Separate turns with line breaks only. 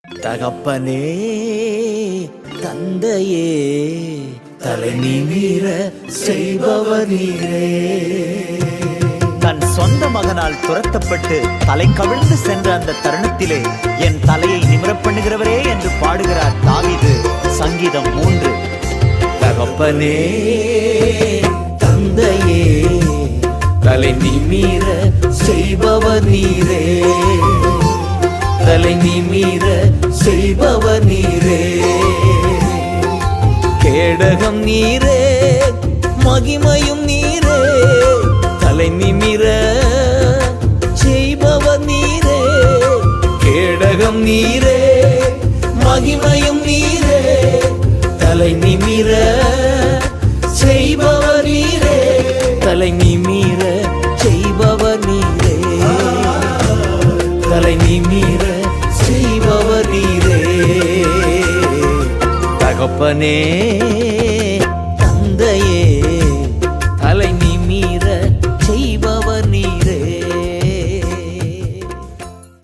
தகப்பனே தந்தையே தலை நிமிர செய்பவர் நீரே. தன் சொந்த மகனால் துரத்தப்பட்டு தலை கவிழ்ந்து சென்ற அந்த தருணத்திலே என் தலையை நிமிரப் பண்ணுகிறவரே என்று பாடுகிறார் தாவீது. சங்கீதம் 3. தகப்பனே தந்தையே தலை நிமிர செய்பவர் நீரே, தலை நிமிர செய்பவர் நீரே. கேடகம் நீரே, மகிமையும் நீரே, தலை நிமிர செய்பவர் நீரே. கேடகம் நீரே, மகிமையும் நீரே, தலை நிமிர செய்பவர் நீரே, தலை நிமிர செய்பவர் நீரே, தலை நிமிர செய்பவர் நீரே. தகப்பனே